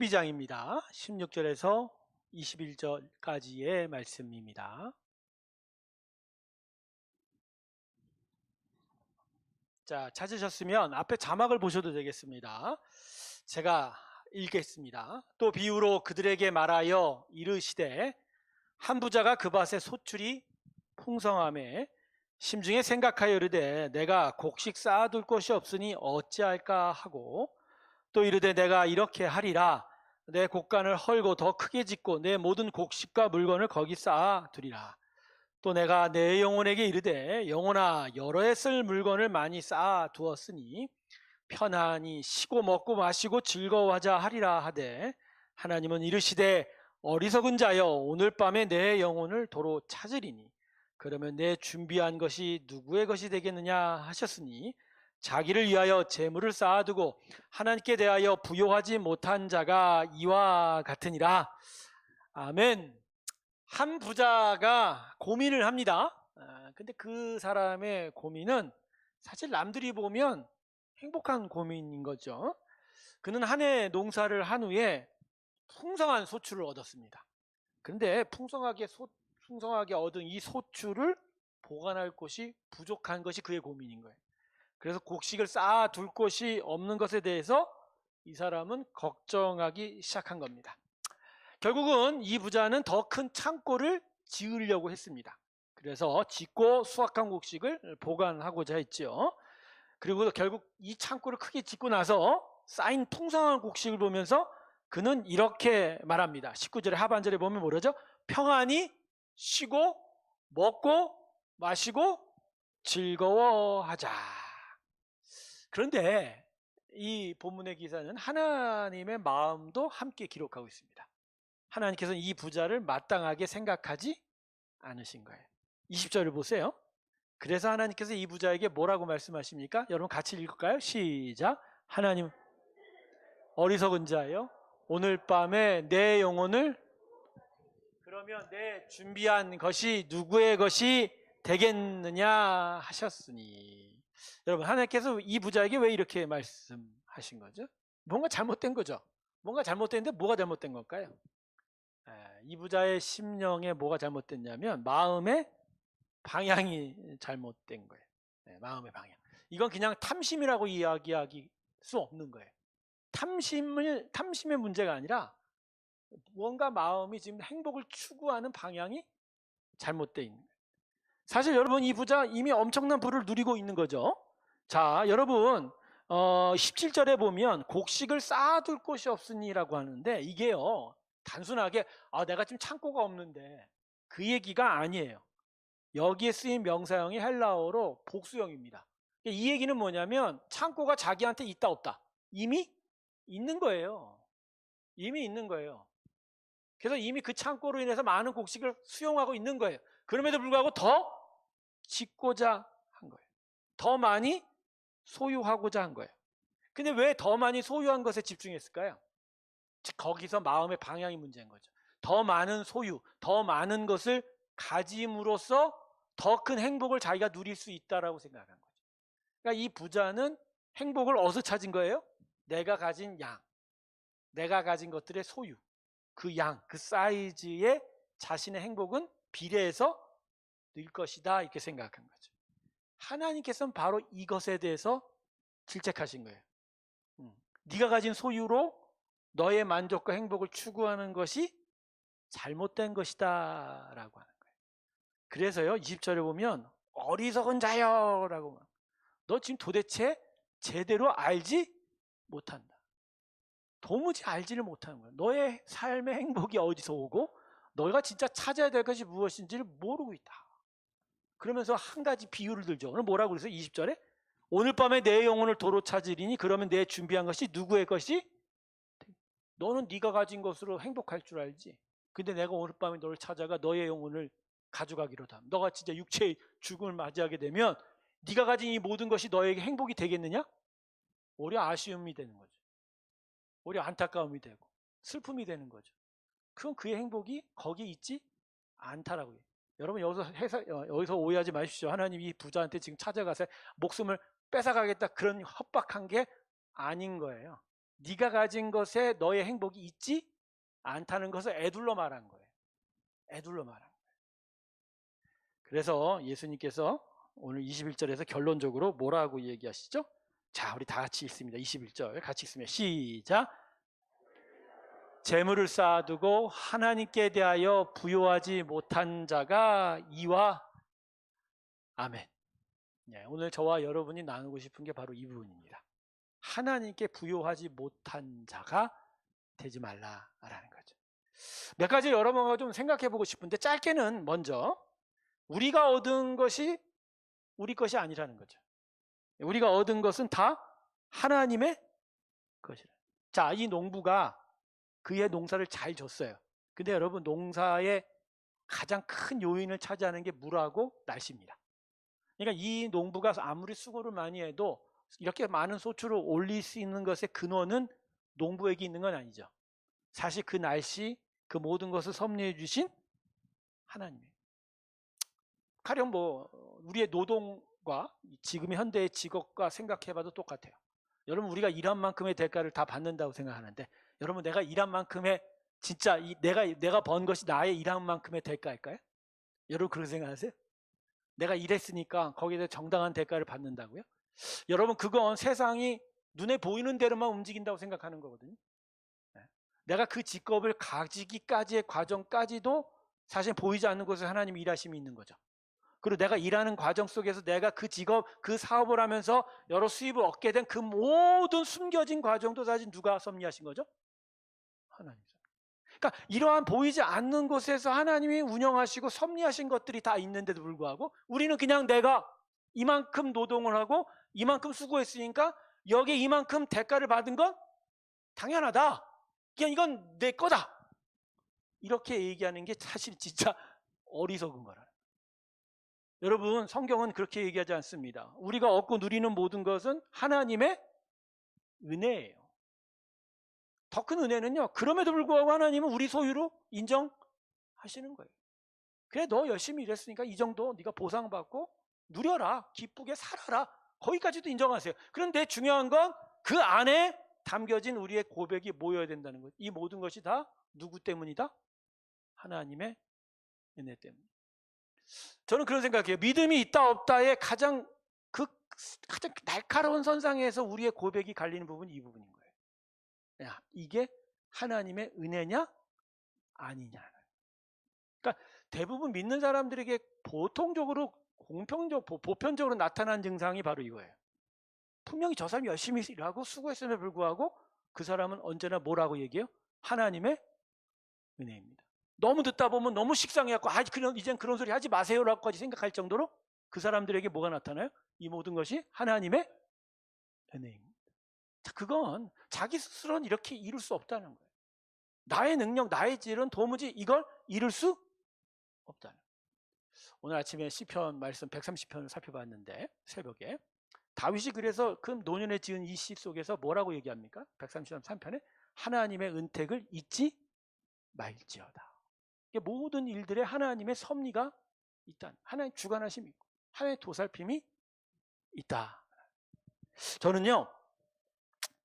12장입니다. 16절에서 21절까지의 말씀입니다. 자, 찾으셨으면 앞에 자막을 보셔도 되겠습니다. 제가 읽겠습니다. 또 비유로 그들에게 말하여 이르시되 한 부자가 그 밭에 소출이 풍성하매 심중에 생각하여 이르되 내가 곡식 쌓아둘 곳이 없으니 어찌할까 하고 또 이르되 내가 이렇게 하리라 내 곡간을 헐고 더 크게 짓고 내 모든 곡식과 물건을 거기 쌓아 두리라. 또 내가 내 영혼에게 이르되 영혼아 여러 해 쓸 물건을 많이 쌓아 두었으니 편안히 쉬고 먹고 마시고 즐거워하자 하리라 하되 하나님은 이르시되 어리석은 자여 오늘 밤에 내 영혼을 도로 찾으리니 그러면 내 준비한 것이 누구의 것이 되겠느냐 하셨으니 자기를 위하여 재물을 쌓아두고 하나님께 대하여 부요하지 못한 자가 이와 같으니라. 아멘. 한 부자가 고민을 합니다. 근데 그 사람의 고민은 사실 남들이 보면 행복한 고민인 거죠. 그는 한 해 농사를 한 후에 풍성한 소출을 얻었습니다. 그런데 풍성하게 얻은 이 소출을 보관할 곳이 부족한 것이 그의 고민인 거예요. 그래서 곡식을 쌓아둘 곳이 없는 것에 대해서 이 사람은 걱정하기 시작한 겁니다. 결국은 이 부자는 더 큰 창고를 지으려고 했습니다. 그래서 짓고 수확한 곡식을 보관하고자 했죠. 그리고 결국 이 창고를 크게 짓고 나서 쌓인 풍성한 곡식을 보면서 그는 이렇게 말합니다. 19절의 하반절에 보면 뭐라죠? 평안히 쉬고 먹고 마시고 즐거워하자. 그런데 이 본문의 기사는 하나님의 마음도 함께 기록하고 있습니다. 하나님께서는 이 부자를 마땅하게 생각하지 않으신 거예요. 20절을 보세요. 그래서 하나님께서 이 부자에게 뭐라고 말씀하십니까? 여러분 같이 읽을까요? 시작. 하나님 어리석은 자여 오늘 밤에 내 영혼을 그러면 내 준비한 것이 누구의 것이 되겠느냐 하셨으니. 여러분 하나님께서 이 부자에게 왜 이렇게 말씀하신 거죠? 뭔가 잘못된 거죠. 뭔가 잘못됐는데 뭐가 잘못된 걸까요? 이 부자의 심령에 뭐가 잘못됐냐면 마음의 방향이 잘못된 거예요. 마음의 방향. 이건 그냥 탐심이라고 이야기하기 수 없는 거예요. 탐심의 문제가 아니라 뭔가 마음이 지금 행복을 추구하는 방향이 잘못되어 있는 거예요. 사실 여러분 이 부자 이미 엄청난 부를 누리고 있는 거죠. 자, 여러분 17절에 보면 곡식을 쌓아둘 곳이 없으니라고 하는데 이게요 단순하게 내가 지금 창고가 없는데 그 얘기가 아니에요. 여기에 쓰인 명사형이 헬라어로 복수형입니다. 이 얘기는 뭐냐면 창고가 자기한테 있다 없다 이미 있는 거예요. 이미 있는 거예요. 그래서 이미 그 창고로 인해서 많은 곡식을 수용하고 있는 거예요. 그럼에도 불구하고 더 짓고자 한 거예요. 더 많이 소유하고자 한 거예요. 근데 왜 더 많이 소유한 것에 집중했을까요? 즉 거기서 마음의 방향이 문제인 거죠. 더 많은 소유, 더 많은 것을 가짐으로써 더 큰 행복을 자기가 누릴 수 있다라고 생각한 거죠. 그러니까 이 부자는 행복을 어디서 찾은 거예요? 내가 가진 양, 내가 가진 것들의 소유, 그 양, 그 사이즈에 자신의 행복은 비례해서 늘 것이다 이렇게 생각한 거죠. 하나님께서는 바로 이것에 대해서 질책하신 거예요. 네가 가진 소유로 너의 만족과 행복을 추구하는 것이 잘못된 것이다 라고 하는 거예요. 그래서요 20절에 보면 어리석은 자여 라고 너 지금 도대체 제대로 알지 못한다. 도무지 알지를 못하는 거예요. 너의 삶의 행복이 어디서 오고 너가 진짜 찾아야 될 것이 무엇인지를 모르고 있다. 그러면서 한 가지 비유를 들죠. 오늘 뭐라고 그랬어요? 20절에 오늘 밤에 내 영혼을 도로 찾으리니 그러면 내 준비한 것이 누구의 것이? 너는 네가 가진 것으로 행복할 줄 알지. 근데 내가 오늘 밤에 너를 찾아가 너의 영혼을 가져가기로다. 너가 진짜 육체의 죽음을 맞이하게 되면 네가 가진 이 모든 것이 너에게 행복이 되겠느냐? 오히려 아쉬움이 되는 거죠. 오히려 안타까움이 되고 슬픔이 되는 거죠. 그럼 그의 행복이 거기에 있지 않다라고요. 여러분 여기서 오해하지 마십시오. 하나님 이 부자한테 지금 찾아가서 목숨을 뺏어가겠다 그런 협박한 게 아닌 거예요. 네가 가진 것에 너의 행복이 있지 않다는 것을 애둘러 말한 거예요. 애둘러 말한 거예요. 그래서 예수님께서 오늘 21절에서 결론적으로 뭐라고 얘기하시죠? 자, 우리 다 같이 읽습니다. 21절 같이 읽습니다. 시작. 재물을 쌓아두고 하나님께 대하여 부요하지 못한 자가 이와 아멘. 네, 오늘 저와 여러분이 나누고 싶은 게 바로 이 부분입니다. 하나님께 부요하지 못한 자가 되지 말라라는 거죠. 몇 가지 여러분과 좀 생각해 보고 싶은데 짧게는 먼저 우리가 얻은 것이 우리 것이 아니라는 거죠. 우리가 얻은 것은 다 하나님의 것이라. 자, 이 농부가 그의 농사를 잘 졌어요. 근데 여러분 농사의 가장 큰 요인을 차지하는 게 물하고 날씨입니다. 그러니까 이 농부가 아무리 수고를 많이 해도 이렇게 많은 소출을 올릴 수 있는 것의 근원은 농부에게 있는 건 아니죠. 사실 그 날씨, 그 모든 것을 섭리해 주신 하나님이에요. 가령 뭐 우리의 노동과 지금의 현대의 직업과 생각해봐도 똑같아요. 여러분 우리가 일한 만큼의 대가를 다 받는다고 생각하는데 여러분 내가 일한 만큼의 진짜 내가 번 것이 나의 일한 만큼의 대가일까요? 여러분 그렇게 생각하세요? 내가 일했으니까 거기에 대해 정당한 대가를 받는다고요? 여러분 그건 세상이 눈에 보이는 대로만 움직인다고 생각하는 거거든요. 내가 그 직업을 가지기까지의 과정까지도 사실 보이지 않는 곳에 하나님의 일하심이 있는 거죠. 그리고 내가 일하는 과정 속에서 내가 그 직업, 그 사업을 하면서 여러 수입을 얻게 된 그 모든 숨겨진 과정도 사실 누가 섭리하신 거죠? 하나님. 그러니까 이러한 보이지 않는 곳에서 하나님이 운영하시고 섭리하신 것들이 다 있는데도 불구하고 우리는 그냥 내가 이만큼 노동을 하고 이만큼 수고했으니까 여기에 이만큼 대가를 받은 건 당연하다. 그냥 이건 내 거다. 이렇게 얘기하는 게 사실 진짜 어리석은 거라. 여러분 성경은 그렇게 얘기하지 않습니다. 우리가 얻고 누리는 모든 것은 하나님의 은혜예요. 더 큰 은혜는요. 그럼에도 불구하고 하나님은 우리 소유로 인정하시는 거예요. 그래 너 열심히 일했으니까 이 정도 네가 보상받고 누려라. 기쁘게 살아라. 거기까지도 인정하세요. 그런데 중요한 건 그 안에 담겨진 우리의 고백이 모여야 된다는 거예요. 이 모든 것이 다 누구 때문이다? 하나님의 은혜 때문에. 저는 그런 생각해요. 믿음이 있다 없다의 가장 날카로운 선상에서 우리의 고백이 갈리는 부분이 이 부분인 거예요. 야, 이게 하나님의 은혜냐 아니냐. 그러니까 대부분 믿는 사람들에게 보통적으로 보편적으로 나타난 증상이 바로 이거예요. 분명히 저 사람이 열심히 일하고 수고했음에도 불구하고 그 사람은 언제나 뭐라고 얘기해요? 하나님의 은혜입니다. 너무 듣다 보면 너무 식상해갖고 이젠 그런 소리 하지 마세요라고까지 생각할 정도로 그 사람들에게 뭐가 나타나요? 이 모든 것이 하나님의 은혜입니다. 자, 그건 자기 스스로는 이렇게 이룰 수 없다는 거예요. 나의 능력, 나의 질은 도무지 이걸 이룰 수 없다는 거예요. 오늘 아침에 시편 말씀 130편을 살펴봤는데 새벽에 다윗이 그래서 그 노년에 지은 이 시 속에서 뭐라고 얘기합니까? 133편에 하나님의 은택을 잊지 말지어다. 모든 일들에 하나님의 섭리가 있다. 하나님 주관하심이 있고 하나님의 도살핌이 있다. 저는요.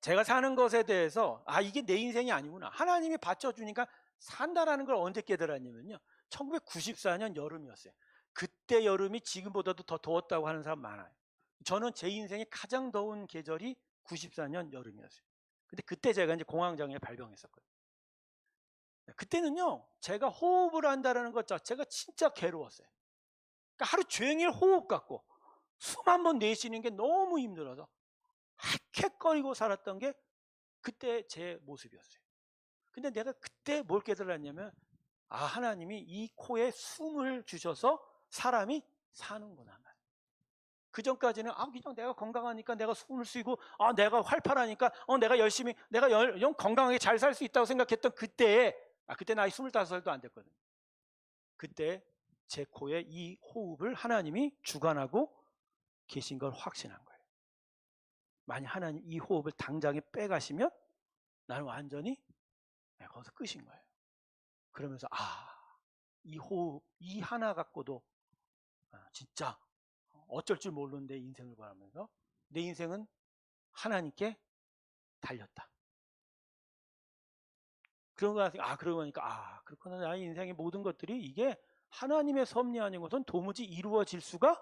제가 사는 것에 대해서 이게 내 인생이 아니구나. 하나님이 받쳐주니까 산다라는 걸 언제 깨달았냐면요. 1994년 여름이었어요. 그때 여름이 지금보다도 더 더웠다고 하는 사람 많아요. 저는 제 인생에 가장 더운 계절이 94년 여름이었어요. 근데 그때 제가 이제 공황장애 발병했었거든요. 그때는요, 제가 호흡을 한다는 것 자체가 진짜 괴로웠어요. 그러니까 하루 종일 호흡 같고 숨 한 번 내쉬는 게 너무 힘들어서 헥헥거리고 살았던 게 그때 제 모습이었어요. 근데 내가 그때 뭘 깨달았냐면 하나님이 이 코에 숨을 주셔서 사람이 사는구나. 그 전까지는 그냥 내가 건강하니까 내가 숨을 쉬고 내가 활발하니까 내가 열심히 내가 건강하게 잘 살 수 있다고 생각했던 그때 나이 25살도 안 됐거든요. 그때 제 코에 이 호흡을 하나님이 주관하고 계신 걸 확신한 거예요. 만약 하나님 이 호흡을 당장에 빼가시면 나는 완전히 거기서 끝인 거예요. 그러면서 이 호흡 이 하나 갖고도 진짜 어쩔 줄 모르는 내 인생을 바라면서 내 인생은 하나님께 달렸다. 그런 거 그러고 보니까 그렇구나. 나의 인생의 모든 것들이 이게 하나님의 섭리 아니고선 도무지 이루어질 수가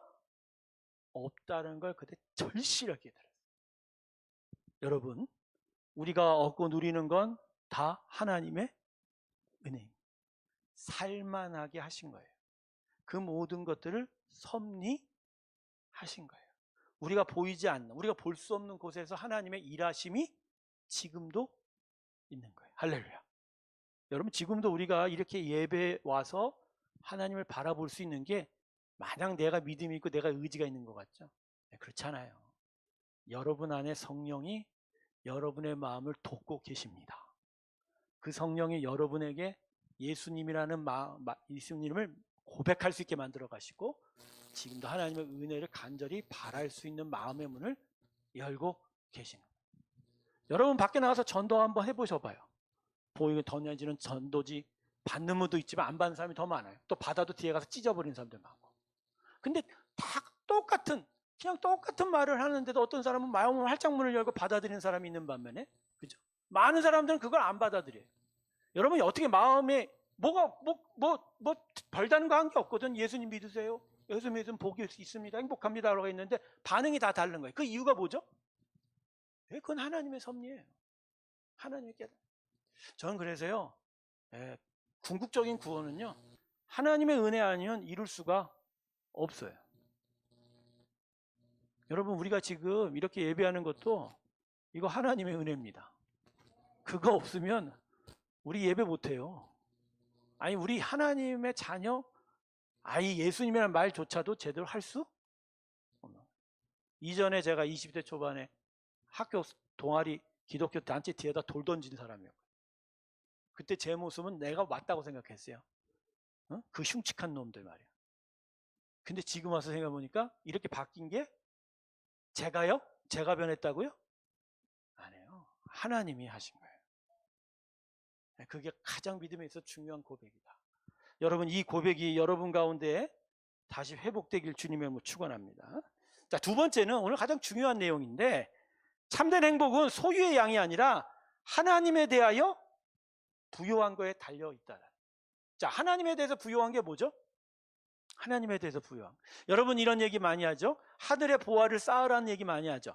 없다는 걸 그때 절실하게 들었어요. 여러분, 우리가 얻고 누리는 건 다 하나님의 은혜입니다. 살만하게 하신 거예요. 그 모든 것들을 섭리하신 거예요. 우리가 보이지 않는, 우리가 볼 수 없는 곳에서 하나님의 일하심이 지금도 있는 거예요. 할렐루야. 여러분, 지금도 우리가 이렇게 예배에 와서 하나님을 바라볼 수 있는 게 마냥 내가 믿음이 있고 내가 의지가 있는 것 같죠? 네, 그렇지 않아요. 여러분 안에 성령이 여러분의 마음을 돕고 계십니다. 그 성령이 여러분에게 예수님이라는 예수님을 고백할 수 있게 만들어 가시고 지금도 하나님의 은혜를 간절히 바랄 수 있는 마음의 문을 열고 계십니다. 여러분 밖에 나가서 전도 한번 해보셔 봐요. 보이고 던져지는 전도지 받는 분도 있지만 안 받는 사람이 더 많아요. 또 받아도 뒤에 가서 찢어버리는 사람들 많고. 근데 다 그냥 똑같은 말을 하는데도 어떤 사람은 마음을 활짝 문을 열고 받아들이는 사람이 있는 반면에, 그죠? 많은 사람들은 그걸 안 받아들여요. 여러분이 어떻게 마음에 별다른 거 한 게 없거든. 예수님 믿으세요. 예수님 믿으면 복이 있습니다. 행복합니다. 라고 했는데 반응이 다 다른 거예요. 그 이유가 뭐죠? 그건 하나님의 섭리예요. 하나님의 깨달음. 저는 그래서요, 궁극적인 구원은요, 하나님의 은혜 아니면 이룰 수가 없어요. 여러분, 우리가 지금 이렇게 예배하는 것도 이거 하나님의 은혜입니다. 그거 없으면 우리 예배 못해요. 아니, 우리 하나님의 자녀, 예수님이라는 말조차도 제대로 할 수 없는. 이전에 제가 20대 초반에 학교 동아리 기독교 단체 뒤에다 돌 던진 사람이었고, 그때 제 모습은 내가 맞다고 생각했어요. 그 흉측한 놈들 말이야. 근데 지금 와서 생각해보니까 이렇게 바뀐 게 제가요? 제가 변했다고요? 아니에요. 하나님이 하신 거예요. 그게 가장 믿음에 있어서 중요한 고백이다. 여러분, 이 고백이 여러분 가운데 다시 회복되길 주님의 이름으로 축원합니다. 자, 두 번째는 오늘 가장 중요한 내용인데, 참된 행복은 소유의 양이 아니라 하나님에 대하여 부요한 거에 달려 있다. 자, 하나님에 대해서 부요한 게 뭐죠? 하나님에 대해서 부요한. 여러분 이런 얘기 많이 하죠? 하늘의 보화를 쌓으라는 얘기 많이 하죠?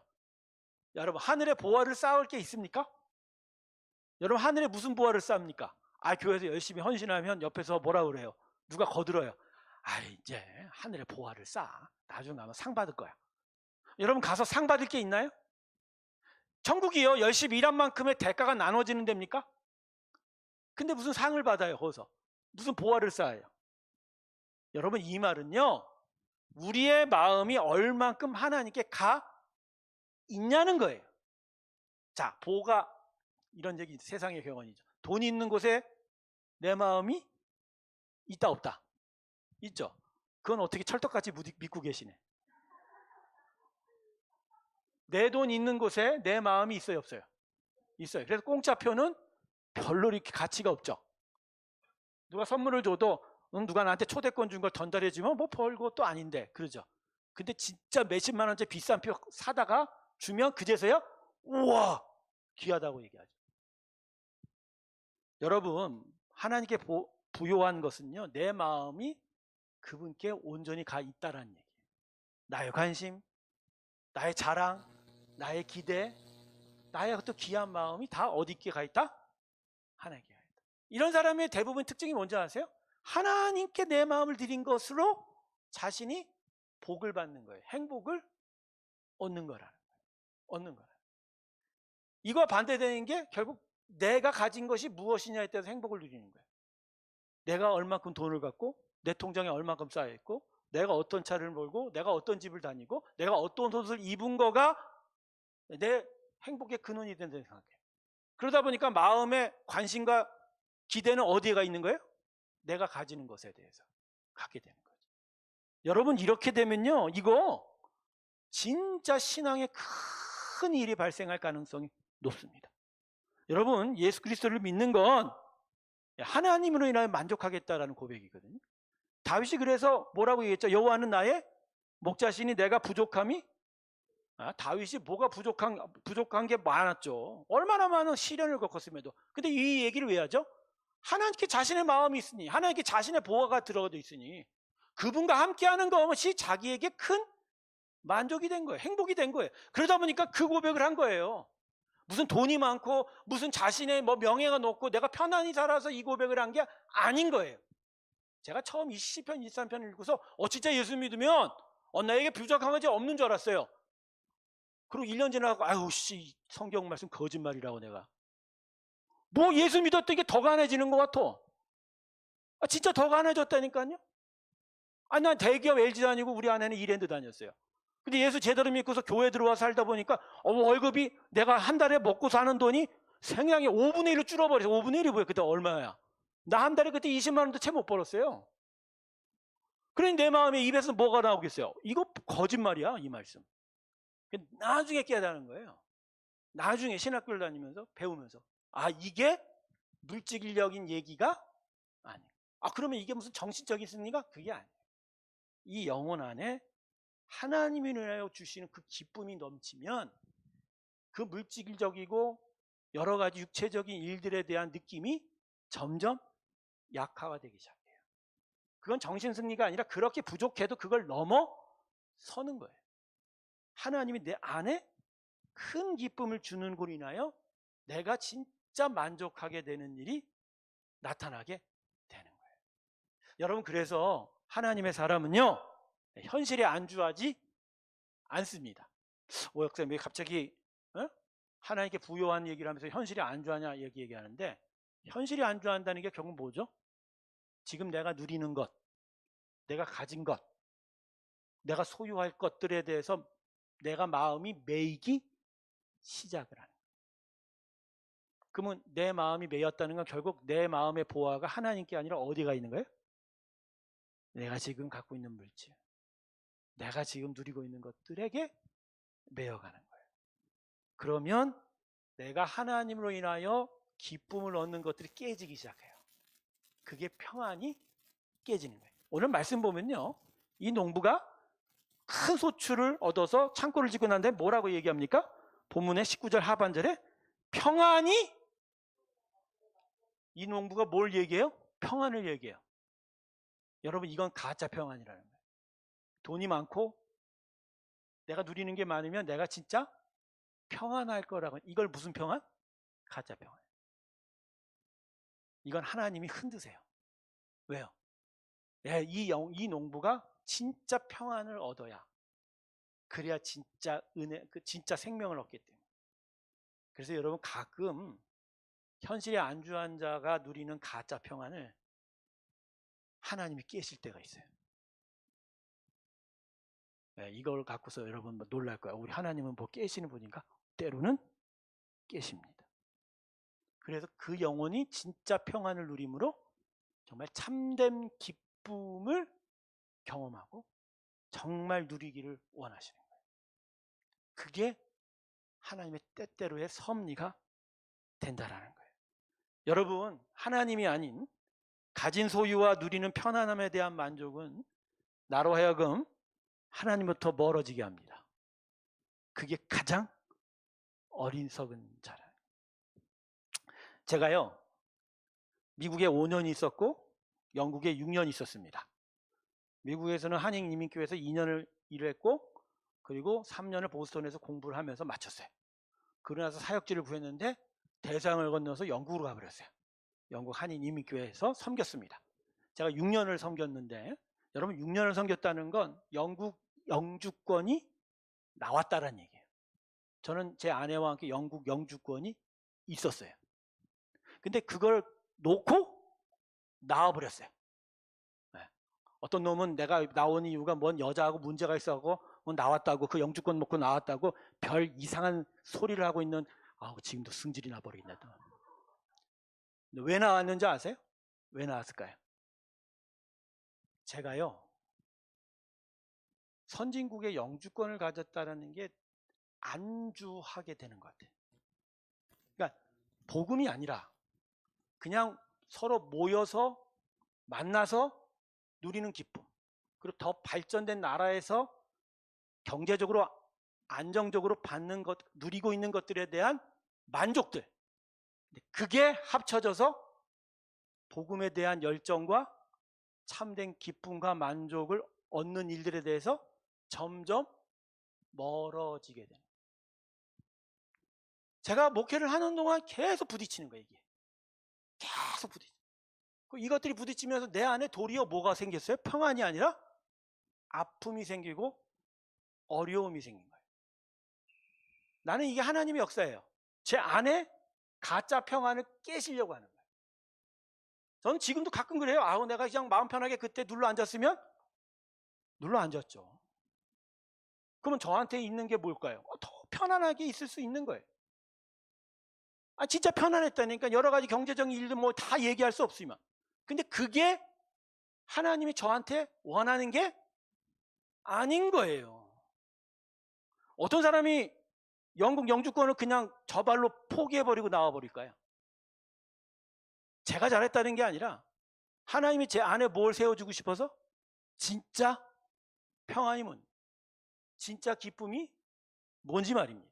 여러분, 하늘의 보화를 쌓을 게 있습니까? 여러분, 하늘에 무슨 보화를 쌓습니까? 교회에서 열심히 헌신하면 옆에서 뭐라 그래요? 누가 거들어요. 이제 하늘의 보화를 쌓아. 나중에 가면 상 받을 거야. 여러분, 가서 상 받을 게 있나요? 천국이요, 열심히 일한 만큼의 대가가 나눠지는 데입니까? 근데 무슨 상을 받아요, 거기서? 무슨 보화를 쌓아요? 여러분, 이 말은요, 우리의 마음이 얼만큼 하나님께 가 있냐는 거예요. 자, 보가 이런 얘기 세상의 경험이죠. 돈이 있는 곳에 내 마음이 있다 없다? 있죠. 그건 어떻게 철떡같이 믿고 계시네. 내 돈 있는 곳에 내 마음이 있어요 없어요? 있어요. 그래서 공짜표는 별로 이렇게 가치가 없죠. 누가 선물을 줘도 누가 나한테 초대권 준 걸 전달해 주면 뭐 별것도 아닌데, 그러죠. 근데 진짜 몇십만 원짜리 비싼 표 사다가 주면 그제서야 우와 귀하다고 얘기하죠. 여러분, 하나님께 부요한 것은요, 내 마음이 그분께 온전히 가 있다라는 얘기예요. 나의 관심, 나의 자랑, 나의 기대, 나의 또 귀한 마음이 다 어디께 가 있다? 하나님께 가 있다. 이런 사람의 대부분 특징이 뭔지 아세요? 하나님께 내 마음을 드린 것으로 자신이 복을 받는 거예요. 행복을 얻는 거라는 거예요. 얻는 거라. 이거와 반대되는 게 결국 내가 가진 것이 무엇이냐에 따라서 행복을 누리는 거예요. 내가 얼마큼 돈을 갖고 내 통장에 얼마큼 쌓여있고 내가 어떤 차를 몰고 내가 어떤 집을 다니고 내가 어떤 옷을 입은 거가 내 행복의 근원이 된다고 생각해요. 그러다 보니까 마음의 관심과 기대는 어디에 가 있는 거예요? 내가 가지는 것에 대해서 갖게 되는 거죠. 여러분, 이렇게 되면요, 이거 진짜 신앙에 큰 일이 발생할 가능성이 높습니다. 여러분, 예수 그리스도를 믿는 건 하나님으로 인하여 만족하겠다라는 고백이거든요. 다윗이 그래서 뭐라고 얘기했죠? 여호와는 나의 목자시니 내가 부족함이 다윗이 뭐가 부족한 게 많았죠. 얼마나 많은 시련을 겪었음에도. 근데 이 얘기를 왜 하죠? 하나님께 자신의 마음이 있으니, 하나님께 자신의 보호가 들어가 있으니 그분과 함께하는 것이 자기에게 큰 만족이 된 거예요. 행복이 된 거예요. 그러다 보니까 그 고백을 한 거예요. 무슨 돈이 많고 무슨 자신의 명예가 높고 내가 편안히 살아서 이 고백을 한 게 아닌 거예요. 제가 처음 이 시편 23편을 읽고서 진짜 예수 믿으면 나에게 부족한 것이 없는 줄 알았어요. 그리고 1년 지나고 성경 말씀 거짓말이라고 내가. 예수 믿었던 게 더 가난해지는 것 같아. 진짜 더 가난해졌다니까요. 난 대기업 LG 다니고 우리 아내는 이랜드 다녔어요. 근데 예수 제대로 믿고서 교회 들어와 살다 보니까 월급이 내가 한 달에 먹고 사는 돈이 생양의 5분의 1로 줄어버려서 5분의 1이 뭐야? 그때 얼마야? 나 한 달에 그때 20만 원도 채 못 벌었어요. 그러니 내 마음에 입에서 뭐가 나오겠어요? 이거 거짓말이야, 이 말씀. 나중에 깨달은 거예요. 나중에 신학교를 다니면서 배우면서 이게 물질적인 얘기가 아니에요. 그러면 이게 무슨 정신적인 승리가? 그게 아니에요. 이 영혼 안에 하나님이 인하여 주시는 그 기쁨이 넘치면 그 물질적이고 여러 가지 육체적인 일들에 대한 느낌이 점점 약화되기 시작해요. 그건 정신승리가 아니라 그렇게 부족해도 그걸 넘어서는 거예요. 하나님이 내 안에 큰 기쁨을 주는 곳 인하여 내가 진짜 만족하게 되는 일이 나타나게 되는 거예요. 여러분, 그래서 하나님의 사람은요, 현실에 안주하지 않습니다. 목사님 왜 갑자기 하나님께 부요한 얘기를 하면서 현실에 안주하냐 얘기하는데, 현실에 안주한다는 게 결국 뭐죠? 지금 내가 누리는 것, 내가 가진 것, 내가 소유할 것들에 대해서 내가 마음이 매이기 시작을 하는 거예요. 그러면 내 마음이 매였다는 건 결국 내 마음의 보화가 하나님께 아니라 어디가 있는 거예요? 내가 지금 갖고 있는 물질, 내가 지금 누리고 있는 것들에게 매여가는 거예요. 그러면 내가 하나님으로 인하여 기쁨을 얻는 것들이 깨지기 시작해요. 그게 평안이 깨지는 거예요. 오늘 말씀 보면요, 이 농부가 큰 소출을 얻어서 창고를 짓고 난 다음에 뭐라고 얘기합니까? 본문의 19절 하반절에 평안이, 이 농부가 뭘 얘기해요? 평안을 얘기해요. 여러분, 이건 가짜 평안이라는 거예요. 돈이 많고 내가 누리는 게 많으면 내가 진짜 평안할 거라고. 이걸 무슨 평안? 가짜 평안. 이건 하나님이 흔드세요. 왜요? 이 농부가 진짜 평안을 얻어야, 그래야 진짜 진짜 생명을 얻기 때문에. 그래서 여러분, 가끔 현실에 안주한 자가 누리는 가짜 평안을 하나님이 깨실 때가 있어요. 이걸 갖고서 여러분 놀랄 거야. 우리 하나님은 뭐 깨시는 분인가? 때로는 깨십니다. 그래서 그 영혼이 진짜 평안을 누림으로 정말 참된 기쁨을 경험하고 정말 누리기를 원하시는 거예요. 그게 하나님의 때때로의 섭리가 된다라는 거예요. 여러분, 하나님이 아닌 가진 소유와 누리는 편안함에 대한 만족은 나로 하여금 하나님부터 멀어지게 합니다. 그게 가장 어리석은 자라. 제가요, 미국에 5년 있었고 영국에 6년 있었습니다. 미국에서는 한인 이민교회에서 2년을 일했고, 그리고 3년을 보스턴에서 공부를 하면서 마쳤어요. 그러고 나서 사역지를 구했는데 대서양을 건너서 영국으로 가버렸어요. 영국 한인 이민교회에서 섬겼습니다. 제가 6년을 섬겼는데, 여러분, 6년을 섬겼다는 건 영국 영주권이 나왔다는 얘기예요. 저는 제 아내와 함께 영국 영주권이 있었어요. 근데 그걸 놓고 나와버렸어요. 어떤 놈은 내가 나온 이유가 뭔 여자하고 문제가 있어서 나왔다고, 그 영주권 먹고 나왔다고 별 이상한 소리를 하고 있는, 지금도 승질이 나버리겠네. 왜 나왔는지 아세요? 왜 나왔을까요? 제가요, 선진국의 영주권을 가졌다는 게 안주하게 되는 것 같아요. 그러니까 복음이 아니라 그냥 서로 모여서 만나서 누리는 기쁨, 그리고 더 발전된 나라에서 경제적으로 안정적으로 받는 것, 누리고 있는 것들에 대한 만족들, 그게 합쳐져서 복음에 대한 열정과 참된 기쁨과 만족을 얻는 일들에 대해서 점점 멀어지게 되는 거예요. 제가 목회를 하는 동안 계속 부딪히는 거예요. 이게 계속 부딪혀. 이것들이 부딪히면서 내 안에 도리어 뭐가 생겼어요? 평안이 아니라 아픔이 생기고 어려움이 생긴 거예요. 나는 이게 하나님의 역사예요. 제 안에 가짜 평안을 깨시려고 하는 거예요. 저는 지금도 가끔 그래요. 아우, 내가 그냥 마음 편하게 그때 눌러 앉았으면 눌러 앉았죠. 그러면 저한테 있는 게 뭘까요? 더 편안하게 있을 수 있는 거예요. 진짜 편안했다니까. 여러 가지 경제적인 일도 뭐 다 얘기할 수 없지만, 근데 그게 하나님이 저한테 원하는 게 아닌 거예요. 어떤 사람이 영국 영주권을 그냥 저 발로 포기해버리고 나와버릴까요? 제가 잘했다는 게 아니라 하나님이 제 안에 뭘 세워주고 싶어서 진짜 평안이 뭔지, 진짜 기쁨이 뭔지 말입니다.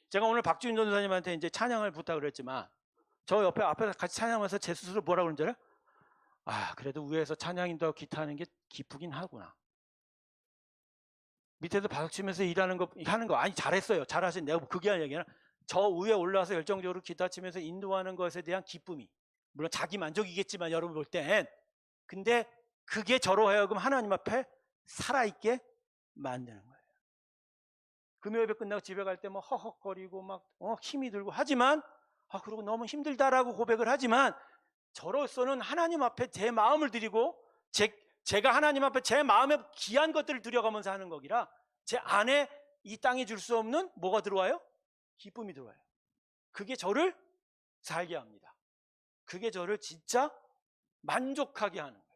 제가 오늘 박주인 전도사님한테 이제 찬양을 부탁을 했지만, 저 옆에 앞에서 같이 찬양하면서 제 스스로 뭐라고 그러는 줄 알아요? 그래도 위에서 찬양인도 기타 하는 게 기쁘긴 하구나. 밑에서 박수치면서 일하는 거 하는 거 아니 잘했어요. 잘하신 내가 그게 아니라 저 위에 올라와서 열정적으로 기타 치면서 인도하는 것에 대한 기쁨이, 물론 자기 만족이겠지만 여러분 볼 땐, 근데 그게 저로 하여금 하나님 앞에 살아있게 만드는 거예요. 금요 예배 끝나고 집에 갈 때 뭐 허헉거리고 막 힘이 들고 하지만, 그리고 너무 힘들다라고 고백을 하지만, 저로서는 하나님 앞에 제 마음을 드리고 제가 하나님 앞에 제 마음에 귀한 것들을 드려가면서 하는 거기라, 제 안에 이 땅이 줄 수 없는 뭐가 들어와요? 기쁨이 들어와요. 그게 저를 살게 합니다. 그게 저를 진짜 만족하게 하는 거예요.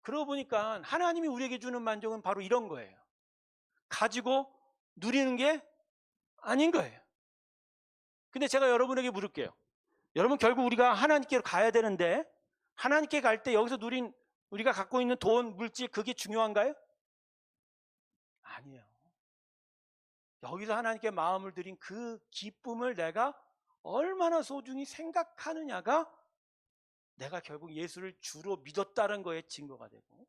그러고 보니까 하나님이 우리에게 주는 만족은 바로 이런 거예요. 가지고 누리는 게 아닌 거예요. 근데 제가 여러분에게 물을게요. 여러분, 결국 우리가 하나님께로 가야 되는데, 하나님께 갈 때 여기서 누린 우리가 갖고 있는 돈, 물질, 그게 중요한가요? 아니에요. 여기서 하나님께 마음을 드린 그 기쁨을 내가 얼마나 소중히 생각하느냐가 내가 결국 예수를 주로 믿었다는 거에 증거가 되고,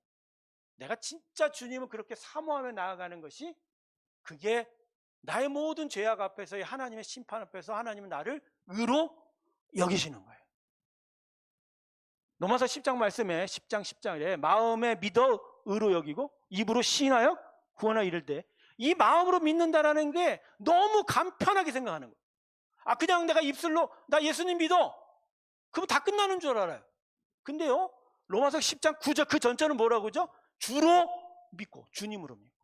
내가 진짜 주님을 그렇게 사모하며 나아가는 것이, 그게 나의 모든 죄악 앞에서의 하나님의 심판 앞에서 하나님은 나를 의로 여기시는 거예요. 로마서 10장 말씀에 10장 10장에 마음에 믿어 의로 여기고 입으로 시인하여 구원하 이를 때, 이 마음으로 믿는다라는 게 너무 간편하게 생각하는 거예요. 그냥 내가 입술로 나 예수님 믿어, 그럼 다 끝나는 줄 알아요. 근데요, 로마서 10장 9절 그 전절은 뭐라고 그러죠? 주로 믿고, 주님으로 믿고,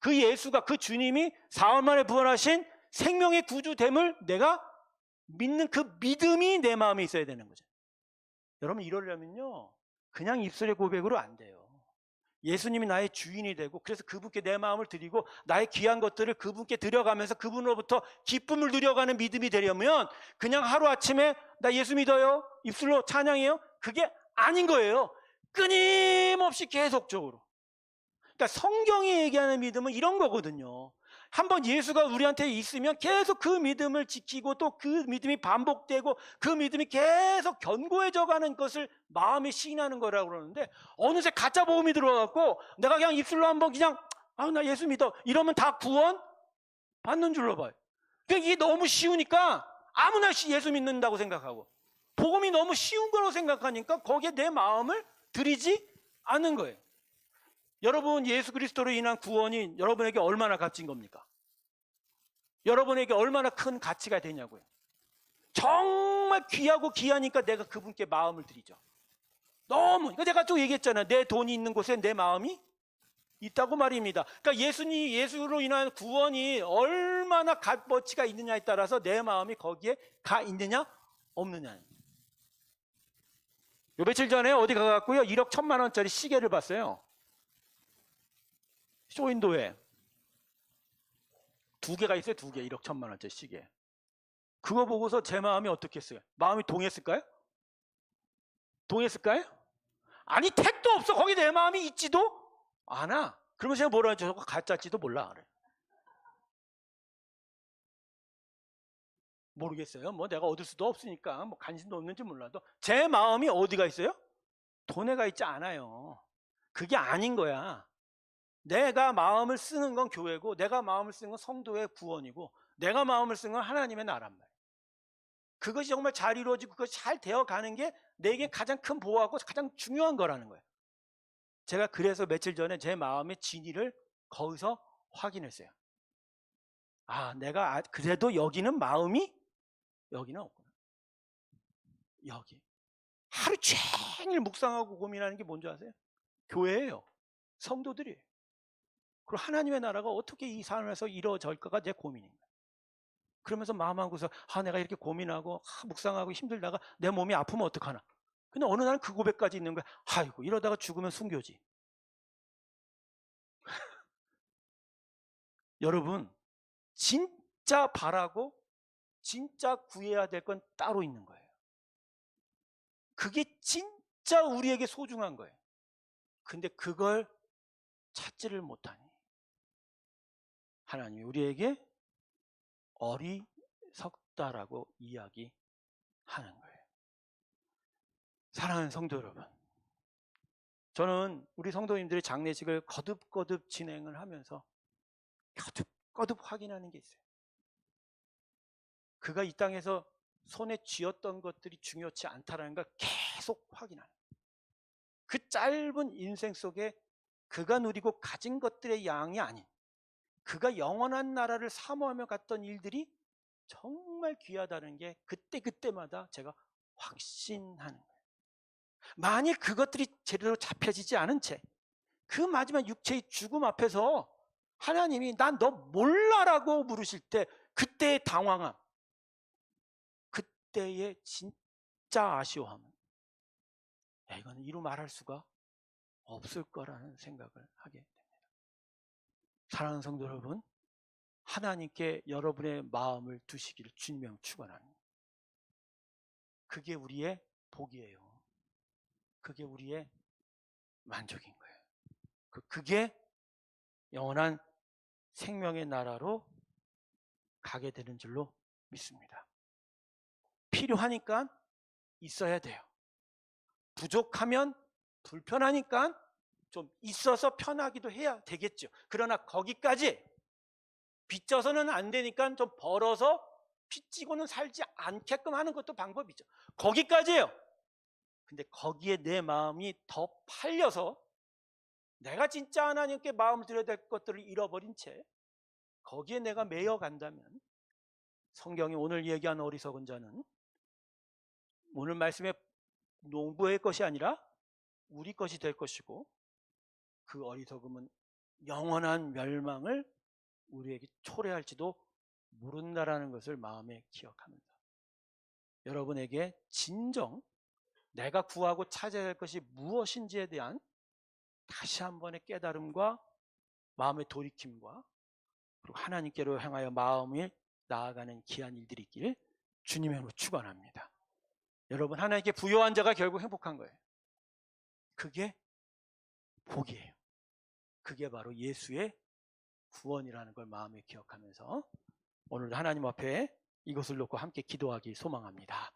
그 예수가, 그 주님이 사흘 만에 부활하신 생명의 구주됨을 내가 믿는 그 믿음이 내 마음에 있어야 되는 거죠. 여러분, 이러려면요 그냥 입술의 고백으로 안 돼요. 예수님이 나의 주인이 되고, 그래서 그분께 내 마음을 드리고 나의 귀한 것들을 그분께 드려가면서 그분으로부터 기쁨을 누려가는 믿음이 되려면, 그냥 하루아침에 나 예수 믿어요, 입술로 찬양해요, 그게 아닌 거예요. 끊임없이 계속적으로. 그러니까 성경이 얘기하는 믿음은 이런 거거든요. 한번 예수가 우리한테 있으면 계속 그 믿음을 지키고, 또 그 믿음이 반복되고 그 믿음이 계속 견고해져 가는 것을 마음에 시인하는 거라고 그러는데, 어느새 가짜 복음이 들어와갖고 내가 그냥 입술로 한번 그냥 나 예수 믿어 이러면 다 구원 받는 줄로 봐요. 그러니까 이게 너무 쉬우니까 아무나 예수 믿는다고 생각하고, 복음이 너무 쉬운 거라고 생각하니까 거기에 내 마음을 들이지 않는 거예요. 여러분, 예수 그리스도로 인한 구원이 여러분에게 얼마나 값진 겁니까? 여러분에게 얼마나 큰 가치가 되냐고요. 정말 귀하고 귀하니까 내가 그분께 마음을 드리죠. 너무, 제가 또 얘기했잖아요. 내 돈이 있는 곳에 내 마음이 있다고 말입니다. 그러니까 예수로 인한 구원이 얼마나 값어치가 있느냐에 따라서 내 마음이 거기에 가 있느냐 없느냐. 요 며칠 전에 어디 가갖고요 1억 1,000만 원짜리 시계를 봤어요. 쇼윈도에 2개가 있어요. 2개 1억 1,000만 원짜리 시계. 그거 보고서 제 마음이 어떻겠어요? 마음이 동했을까요? 동했을까요? 아니, 택도 없어. 거기 내 마음이 있지도 않아. 그러면 제가 뭐라 하죠? 저거 가짜지도 몰라. 그래. 모르겠어요. 뭐 내가 얻을 수도 없으니까 뭐 관심도 없는지 몰라도 제 마음이 어디가 있어요? 돈에 가 있지 않아요. 그게 아닌 거야. 내가 마음을 쓰는 건 교회고, 내가 마음을 쓰는 건 성도의 구원이고, 내가 마음을 쓰는 건 하나님의 나란 말이에요. 그것이 정말 잘 이루어지고 그것이 잘 되어가는 게 내게 가장 큰 보호하고 가장 중요한 거라는 거예요. 제가 그래서 며칠 전에 제 마음의 진위를 거기서 확인했어요. 아, 내가 그래도 여기는 마음이 여기는 없구나. 여기. 하루 종일 묵상하고 고민하는 게 뭔지 아세요? 교회예요. 성도들이에요. 그리고 하나님의 나라가 어떻게 이 삶에서 이루어질까가 제 고민입니다. 그러면서 마음하고서 내가 이렇게 고민하고 묵상하고 힘들다가 내 몸이 아프면 어떡하나. 근데 어느 날 그 고백까지 있는 거야. 아이고 이러다가 죽으면 순교지. 여러분 진짜 바라고 진짜 구해야 될 건 따로 있는 거예요. 그게 진짜 우리에게 소중한 거예요. 근데 그걸 찾지를 못하니 하나님이 우리에게 어리석다라고 이야기하는 거예요. 사랑하는 성도 여러분, 저는 우리 성도님들의 장례식을 거듭거듭 진행을 하면서 거듭거듭 확인하는 게 있어요. 그가 이 땅에서 손에 쥐었던 것들이 중요치 않다라는 걸 계속 확인하는 거예요. 그 짧은 인생 속에 그가 누리고 가진 것들의 양이 아닌 그가 영원한 나라를 사모하며 갔던 일들이 정말 귀하다는 게 그때마다 제가 확신하는 거예요. 만일 그것들이 제대로 잡혀지지 않은 채 그 마지막 육체의 죽음 앞에서 하나님이 난 너 몰라라고 물으실 때 그때의 당황함, 그때의 진짜 아쉬워함은 이거는 이루 말할 수가 없을 거라는 생각을 하게 됩니다. 사랑하는 성도 여러분, 하나님께 여러분의 마음을 두시기를 주님의 축원합니다. 그게 우리의 복이에요. 그게 우리의 만족인 거예요. 그게 영원한 생명의 나라로 가게 되는 줄로 믿습니다. 필요하니까 있어야 돼요. 부족하면 불편하니까 좀 있어서 편하기도 해야 되겠죠. 그러나 거기까지 빚져서는 안 되니까 좀 벌어서 빚지고는 살지 않게끔 하는 것도 방법이죠. 거기까지예요. 근데 거기에 내 마음이 더 팔려서 내가 진짜 하나님께 마음을 드려야 될 것들을 잃어버린 채 거기에 내가 매여 간다면 성경이 오늘 얘기한 어리석은 자는 오늘 말씀에 농부의 것이 아니라 우리 것이 될 것이고 그 어리석음은 영원한 멸망을 우리에게 초래할지도 모른다라는 것을 마음에 기억하면서 여러분에게 진정 내가 구하고 찾아야 할 것이 무엇인지에 대한 다시 한번의 깨달음과 마음의 돌이킴과 그리고 하나님께로 향하여 마음을 나아가는 귀한 일들이 있기를 주님의 이름으로 축원합니다. 여러분 하나님께 부요한 자가 결국 행복한 거예요. 그게 복이에요. 그게 바로 예수의 구원이라는 걸 마음에 기억하면서 오늘 하나님 앞에 이것을 놓고 함께 기도하기 소망합니다.